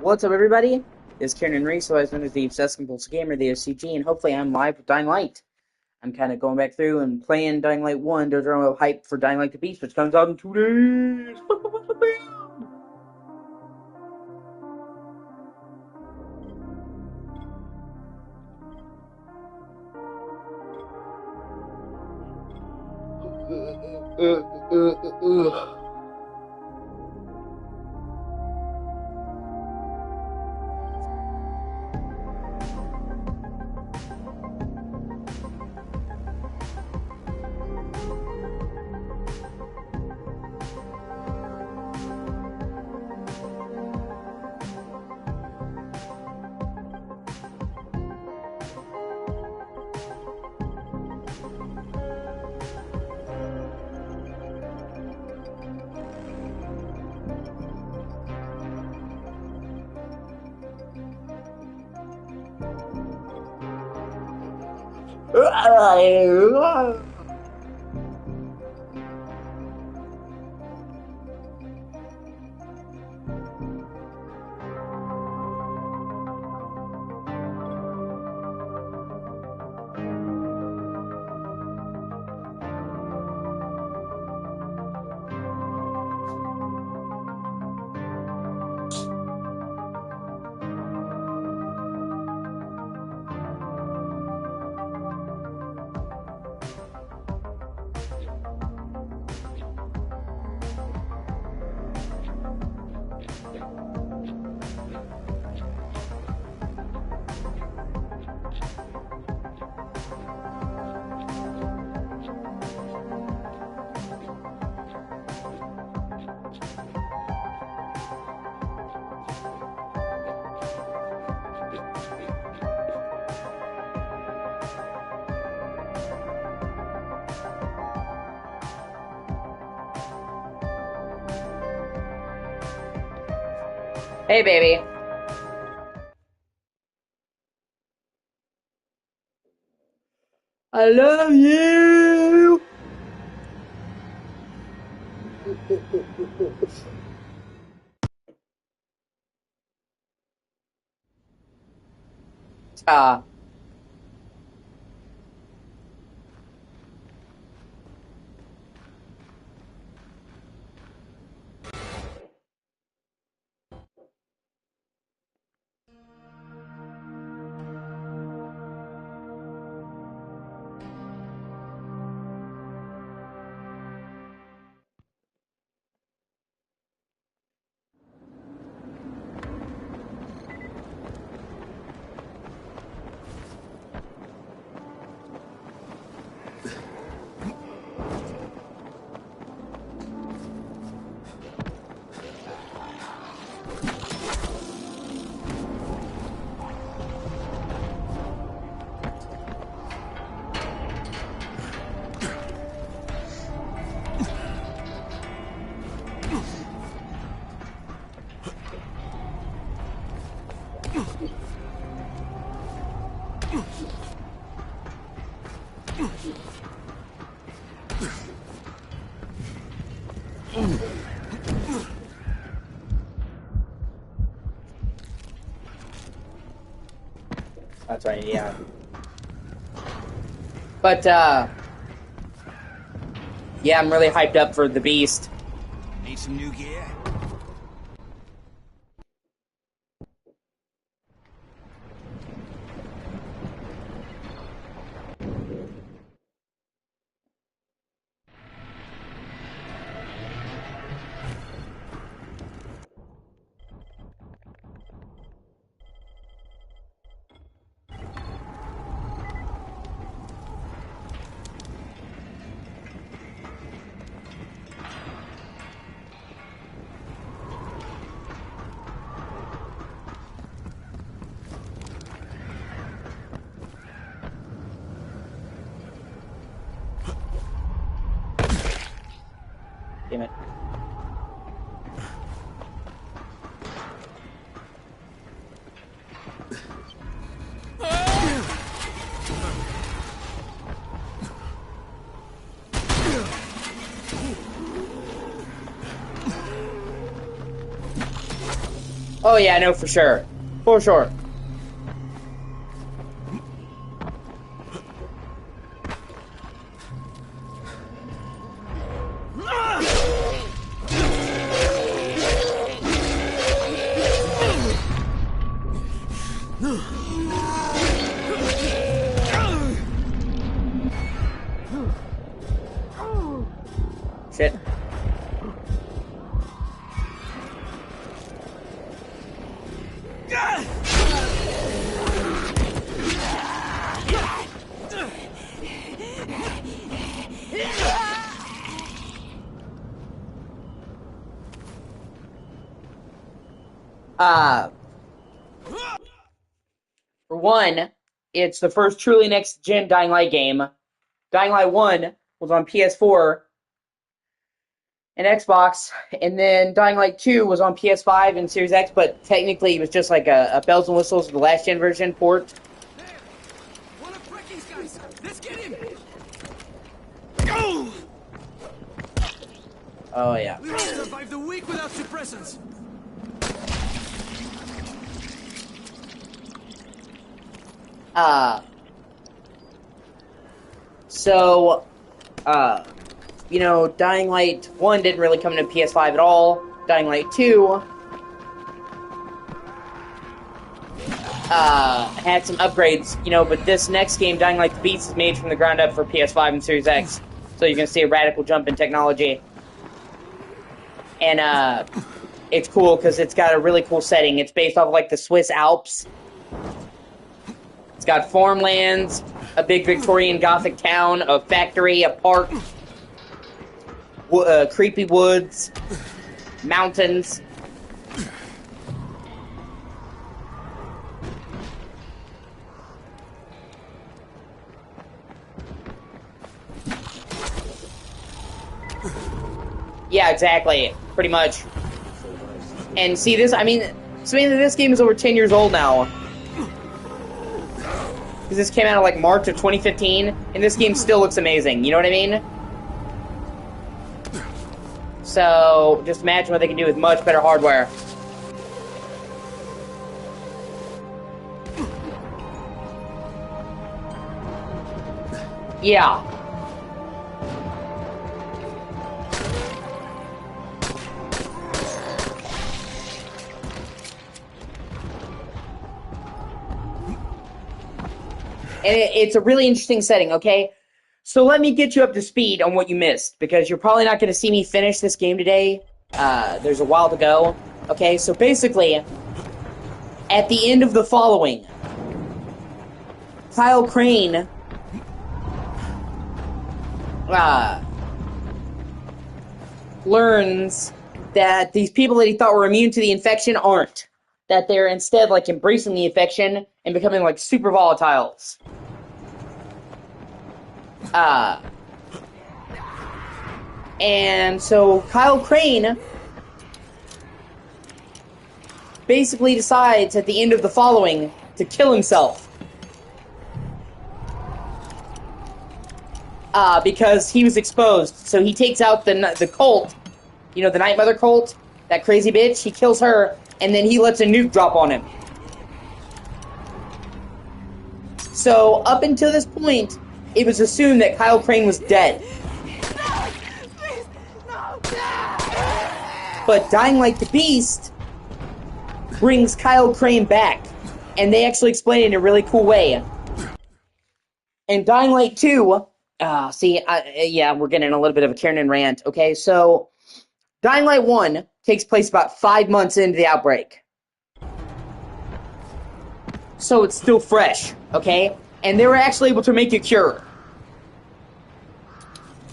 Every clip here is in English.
What's up, everybody? It's Kieran Reese, so I was known as the Obsessed Compulsive Gamer, the O.C.G, and hopefully I'm live with Dying Light. I'm kind of going back through and playing Dying Light 1 to drum up hype for Dying Light the Beast, which comes out in 2 days! Hey, baby. I love you! Ah. That's right, yeah. But, yeah, I'm really hyped up for the Beast. Need some new gear? Oh yeah, I know for sure. For sure. Shit. For one, it's the first truly next-gen Dying Light game. Dying Light 1 was on PS4 and Xbox, and then Dying Light 2 was on PS5 and Series X, but technically it was just like a bells and whistles of the last-gen version port. There! One of Frankie's guys! Let's get him! Go! Oh, yeah. We won't survive the week without suppressants! You know, Dying Light 1 didn't really come to PS5 at all. Dying Light 2, had some upgrades, you know, but this next game, Dying Light the Beast, is made from the ground up for PS5 and Series X. So you're gonna see a radical jump in technology. And, it's cool because it's got a really cool setting. It's based off of, like, the Swiss Alps. It's got farmlands, a big Victorian Gothic town, a factory, a park, creepy woods, mountains. Yeah, exactly. Pretty much. And see this, I mean, this game is over 10 years old now. Because this came out in like March of 2015, and this game still looks amazing, you know what I mean? So, just imagine what they can do with much better hardware. Yeah. And it's a really interesting setting, okay? So let me get you up to speed on what you missed, because you're probably not going to see me finish this game today. There's a while to go. Okay, so basically, at the end of the following, Kyle Crane learns that these people that he thought were immune to the infection aren't. That they're instead, like, embracing the infection and becoming, like, super volatiles. And so Kyle Crane basically decides at the end of the following to kill himself. Because he was exposed. So he takes out the cult, you know, the Night Mother cult, that crazy bitch, he kills her, and then he lets a nuke drop on him. So, up until this point, it was assumed that Kyle Crane was dead. No! Please! No! But Dying Light the Beast brings Kyle Crane back. And they actually explain it in a really cool way. And Dying Light 2... yeah, we're getting a little bit of a Kiernan rant. Okay, so... Dying Light 1 takes place about 5 months into the outbreak. So it's still fresh, okay? And they were actually able to make a cure.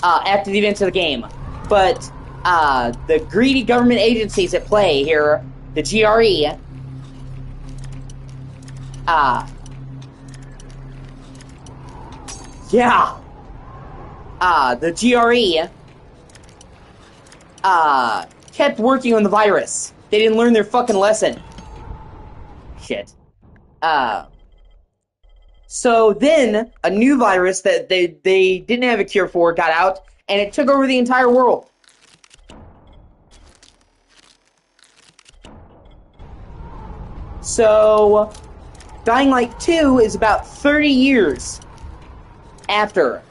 After the events of the game. But, the greedy government agencies at play here, the GRE, the GRE, kept working on the virus. They didn't learn their fucking lesson. Shit. So then, a new virus that they didn't have a cure for got out, and it took over the entire world. So, Dying Light 2 is about 30 years after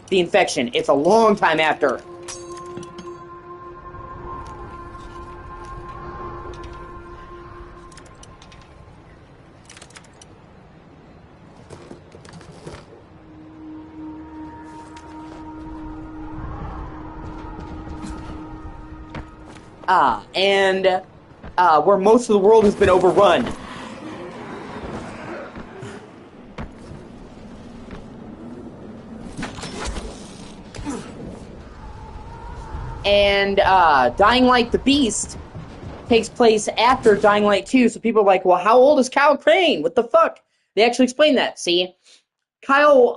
the infection. It's a long time after. And where most of the world has been overrun. And Dying Light the Beast takes place after Dying Light 2, so people are like, well, how old is Kyle Crane? What the fuck? They actually explain that, see? Kyle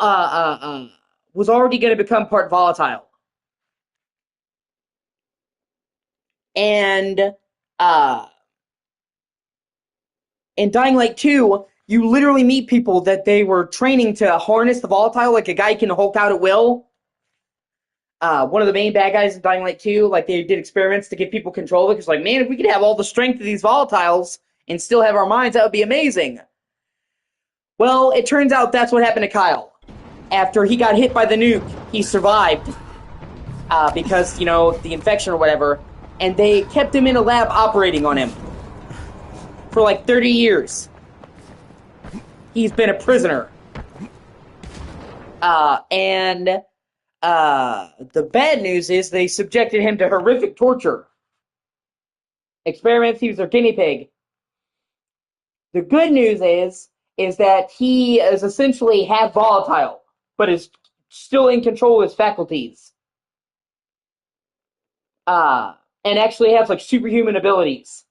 was already going to become part volatile. And in Dying Light 2, you literally meet people that they were training to harness the volatile, like a guy can Hulk out at will. One of the main bad guys in Dying Light 2, like, they did experiments to give people control, because, like, man, if we could have all the strength of these volatiles and still have our minds, that would be amazing. Well, it turns out that's what happened to Kyle. After he got hit by the nuke, he survived, because, you know, the infection or whatever, and they kept him in a lab operating on him for, like, 30 years. He's been a prisoner. And the bad news is they subjected him to horrific torture. Experiments, he was their guinea pig. The good news is that he is essentially half volatile, but is still in control of his faculties. And actually has, like, superhuman abilities.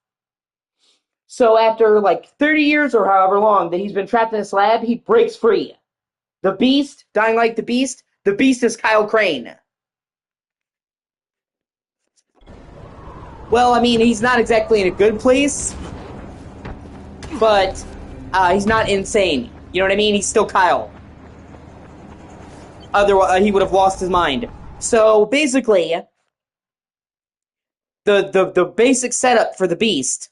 So after, like, 30 years or however long that he's been trapped in this lab, he breaks free. The Beast, Dying Light the Beast is Kyle Crane. Well, I mean, he's not exactly in a good place, but he's not insane. You know what I mean? He's still Kyle. Otherwise, he would have lost his mind. So basically, the basic setup for the Beast,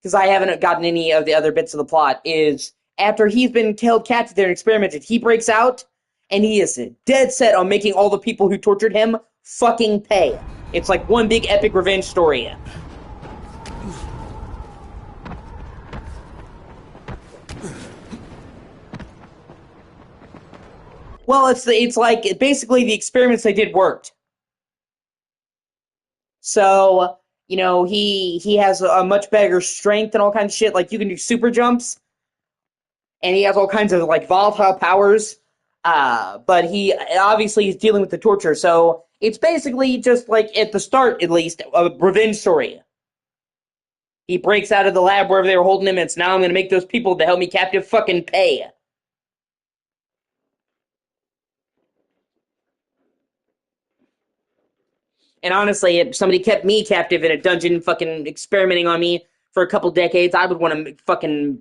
because I haven't gotten any of the other bits of the plot, is after he's been held captive there and experimented, he breaks out, and he is dead set on making all the people who tortured him fucking pay. It's like one big epic revenge story. Well, it's like basically the experiments they did worked. So, you know, he has a much better strength and all kinds of shit. Like, you can do super jumps, and he has all kinds of, like, volatile powers. But he obviously is dealing with the torture. So it's basically just, like, at the start, at least, a revenge story. He breaks out of the lab wherever they were holding him, and it's now I'm going to make those people that held me captive fucking pay. And honestly, if somebody kept me captive in a dungeon fucking experimenting on me for a couple decades, I would want to fucking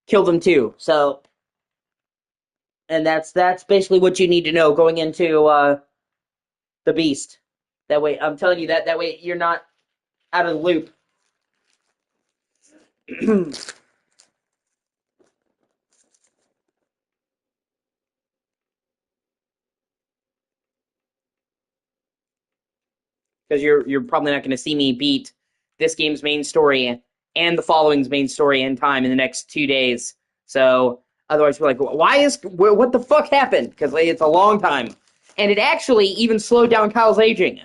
kill them too. So, and that's basically what you need to know going into the Beast. That way, I'm telling you that way you're not out of the loop. Because you're probably not going to see me beat this game's main story and the following's main story in time in the next 2 days. So otherwise, we're like, what the fuck happened? Because it's a long time, and it actually even slowed down Kyle's aging.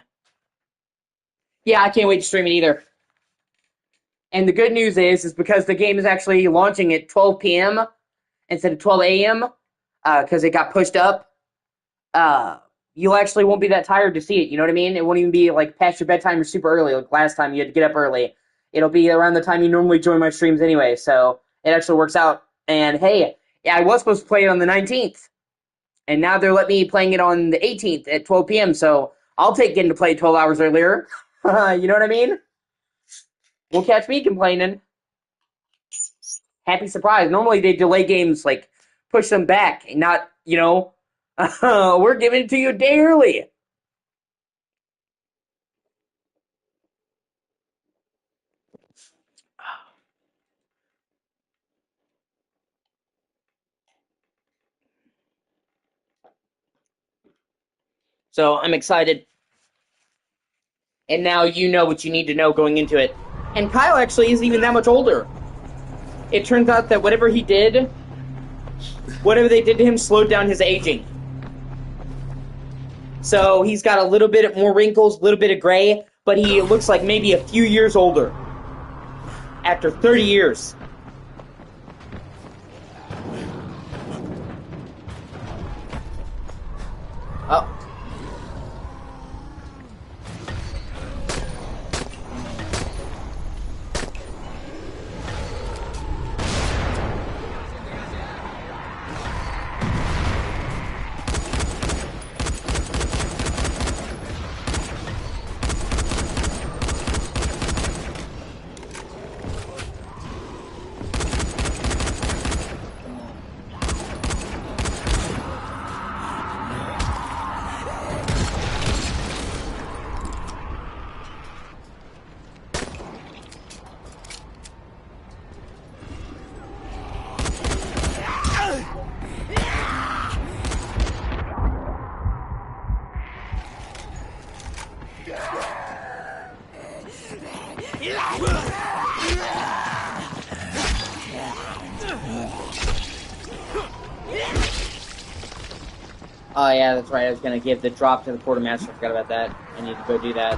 Yeah, I can't wait to stream it either. And the good news is because the game is actually launching at 12 p.m. instead of 12 a.m. Because it got pushed up. You actually won't be that tired to see it, you know what I mean? It won't even be, like, past your bedtime or super early, like last time you had to get up early. It'll be around the time you normally join my streams anyway, so it actually works out. And, hey, yeah, I was supposed to play it on the 19th, and now they're letting me playing it on the 18th at 12 p.m., so I'll take getting to play 12 hours earlier. You know what I mean? Won't catch me complaining. Happy surprise. Normally they delay games, like, push them back, and not, you know, we're giving it to you a day early. So I'm excited. And now you know what you need to know going into it. And Kyle actually isn't even that much older. It turns out that whatever they did to him slowed down his aging. So he's got a little bit more wrinkles, a little bit of gray, but he looks like maybe a few years older. After 30 years. Oh. Oh yeah, that's right. I was gonna give the drop to the quartermaster. I forgot about that. I need to go do that.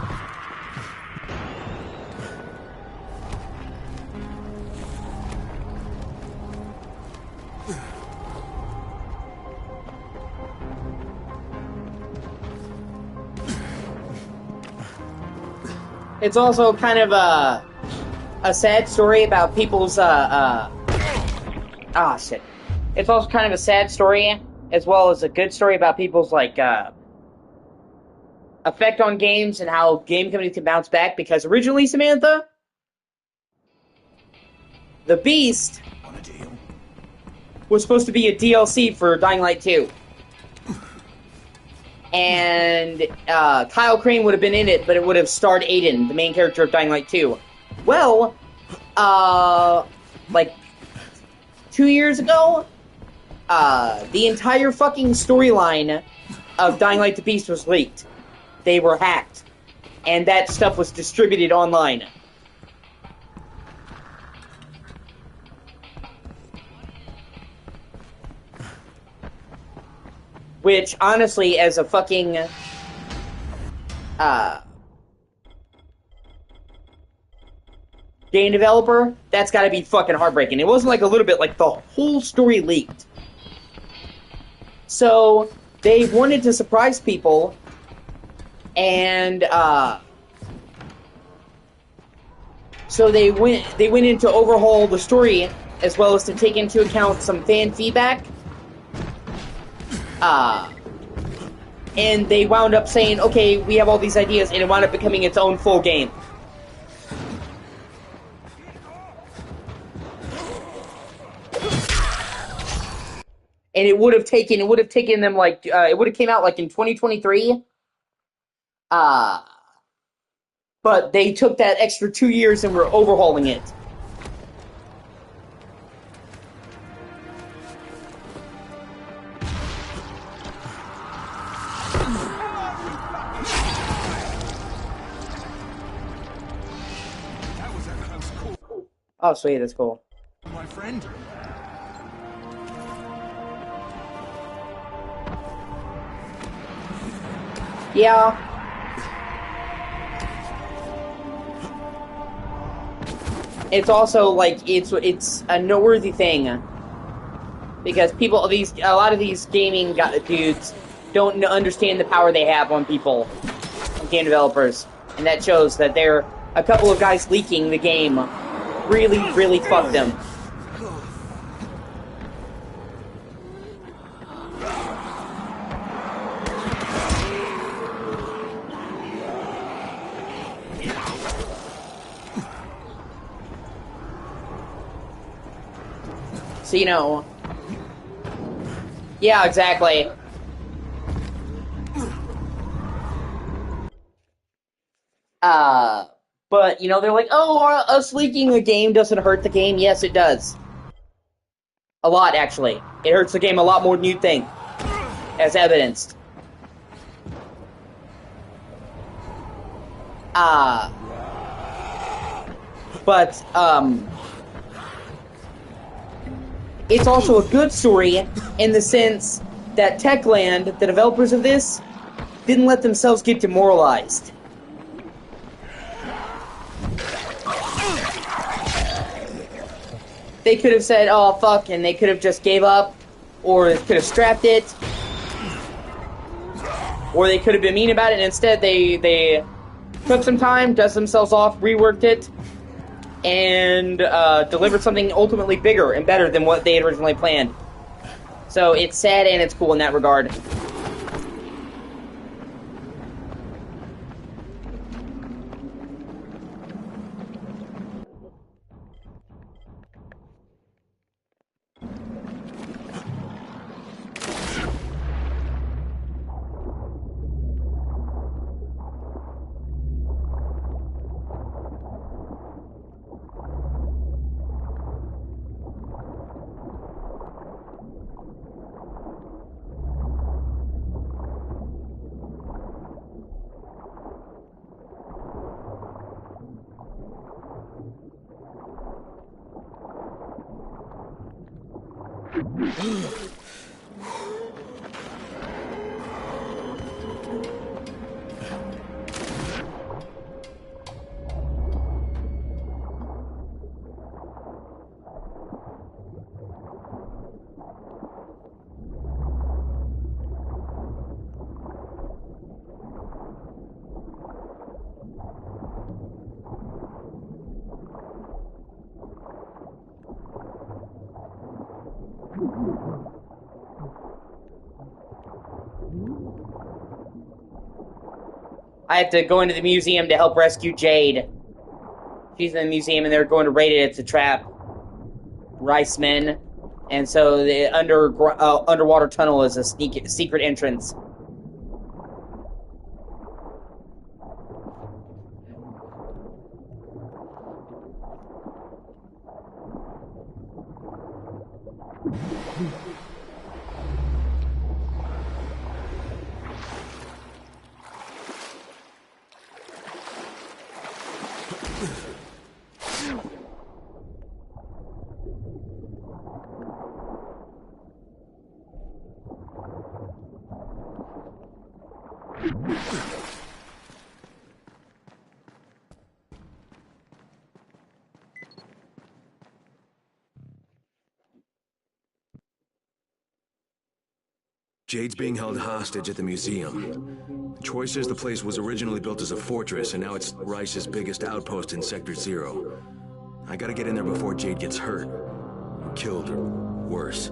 It's also kind of a sad story about people's shit. It's also kind of a sad story as well as a good story about people's effect on games and how game companies can bounce back, because originally, Samantha, the Beast was supposed to be a DLC for Dying Light 2. And Kyle Crane would have been in it, but it would have starred Aiden, the main character of Dying Light 2. Well, like 2 years ago, the entire fucking storyline of Dying Light the Beast was leaked. They were hacked. And that stuff was distributed online. Which, honestly, as a fucking, game developer, that's gotta be fucking heartbreaking. It wasn't like a little bit, like the whole story leaked. So, they wanted to surprise people, and, so they went in to overhaul the story, as well as to take into account some fan feedback. And they wound up saying, okay, we have all these ideas, and it wound up becoming its own full game. And it would have taken them like, it would have came out like in 2023. But they took that extra 2 years and were overhauling it. Oh, sweet, that's cool. My friend. Yeah. It's also like it's a noteworthy thing because a lot of these gaming dudes don't understand the power they have on people, on game developers, and that shows that a couple of guys leaking the game really, really fucked them. So, you know... Yeah, exactly. But, you know, they're like, oh, us leaking a game doesn't hurt the game. Yes, it does. A lot, actually. It hurts the game a lot more than you'd think. As evidenced. But it's also a good story in the sense that Techland, the developers of this, didn't let themselves get demoralized. They could have said, oh, fuck, and they could have just gave up, or they could have scrapped it, or they could have been mean about it, and instead they took some time, dusted themselves off, reworked it, and delivered something ultimately bigger and better than what they had originally planned. So it's sad and it's cool in that regard. I have to go into the museum to help rescue Jade. She's in the museum and they're going to raid it to trap Ricemen. And so the underwater tunnel is a secret entrance. Jade's being held hostage at the museum. Troy says the place was originally built as a fortress, and now it's Rice's biggest outpost in Sector 0. I gotta get in there before Jade gets hurt. Or killed, or worse.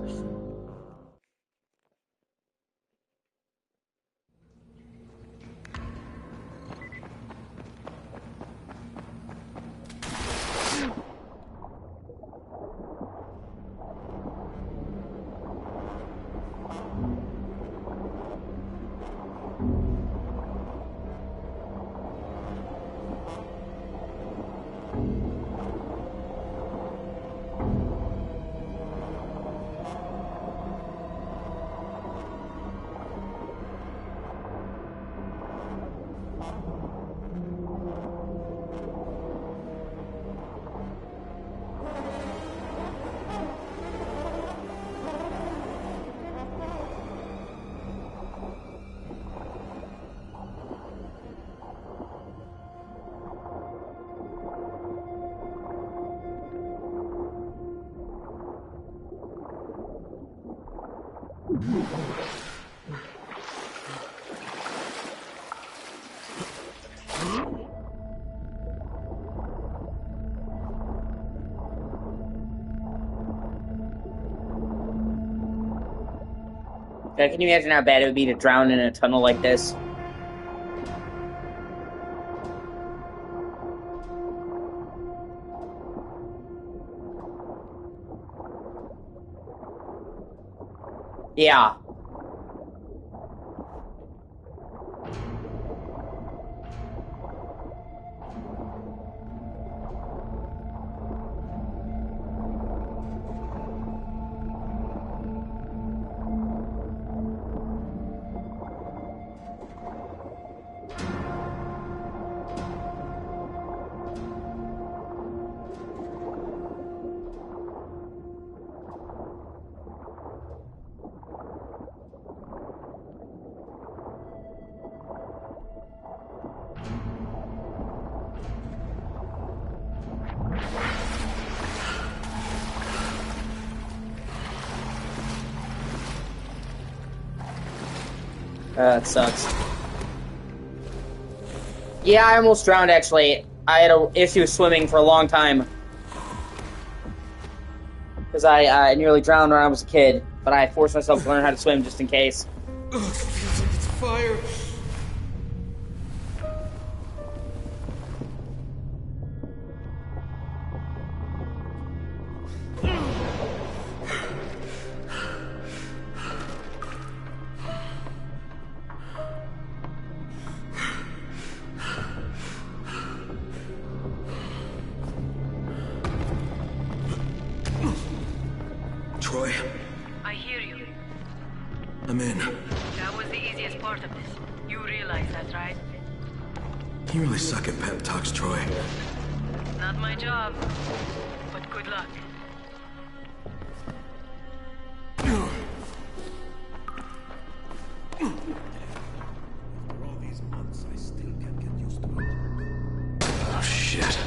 Can you imagine how bad it would be to drown in a tunnel like this? Yeah. That sucks. Yeah, I almost drowned, actually. I had an issue swimming for a long time. Because I nearly drowned when I was a kid. But I forced myself to learn how to swim just in case. Ugh, feels like it's fire. Troy, I hear you. I'm in. That was the easiest part of this. You realize that, right? You really suck at pep talks, Troy. Not my job. But good luck. After all these months, I still can't get used to it. Oh, shit.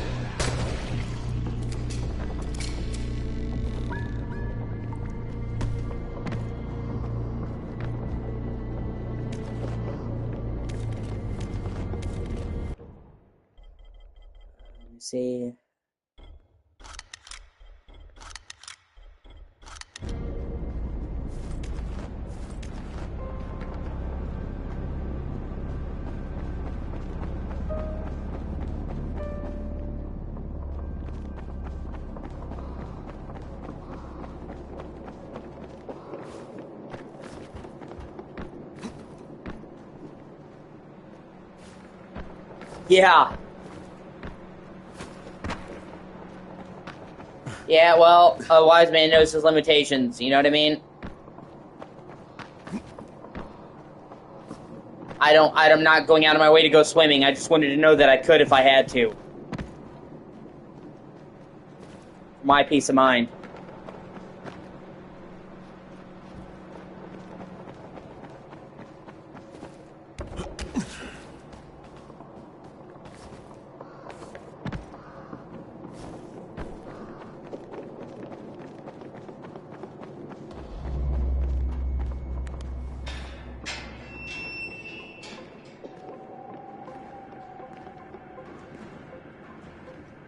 Let me see. Yeah. Yeah, well, a wise man knows his limitations, you know what I mean? I'm not going out of my way to go swimming. I just wanted to know that I could if I had to. For my peace of mind.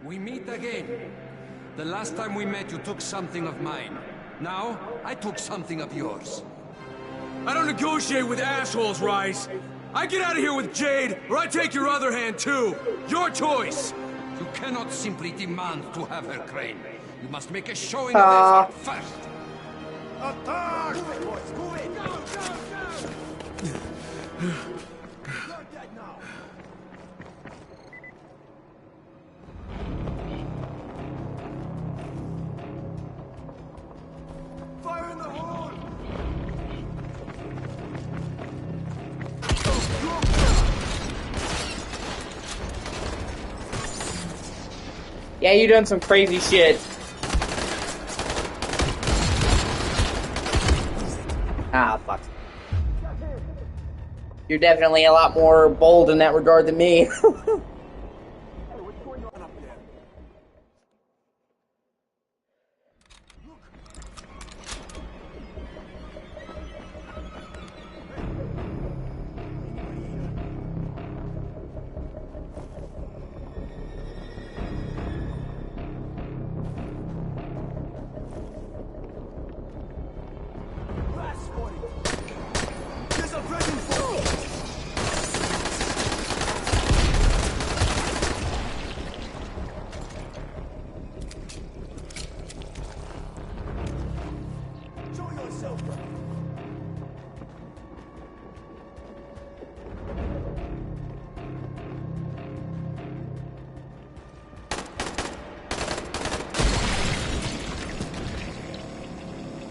We meet again. The last time we met, you took something of mine. Now, I took something of yours. I don't negotiate with assholes, Rise. I get out of here with Jade, or I take your other hand, too. Your choice. You cannot simply demand to have her, Crane. You must make a showing of effort first. Attack! Move it, boys, move it! Go, go, go! You're dead now. Fire in the hole! Yeah, you done some crazy shit. Ah, fuck. You're definitely a lot more bold in that regard than me. There's a present for you! Show yourself!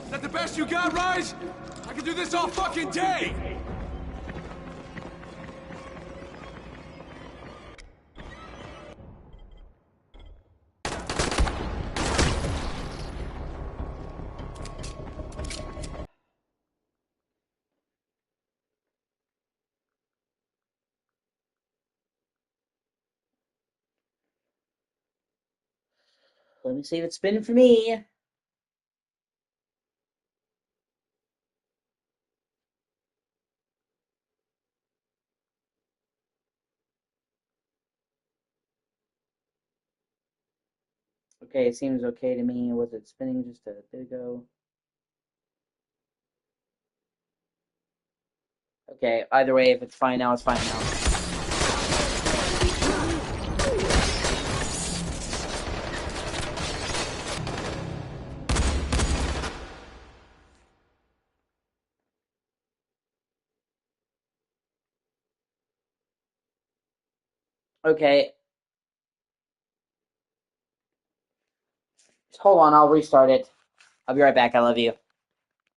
Is that the best you got, Rise? I could do this all fucking day! Let me see if it's spinning for me. Okay, it seems okay to me. Was it spinning just a bit ago? Okay, either way, if it's fine now, it's fine now. Okay. Hold on, I'll restart it. I'll be right back. I love you.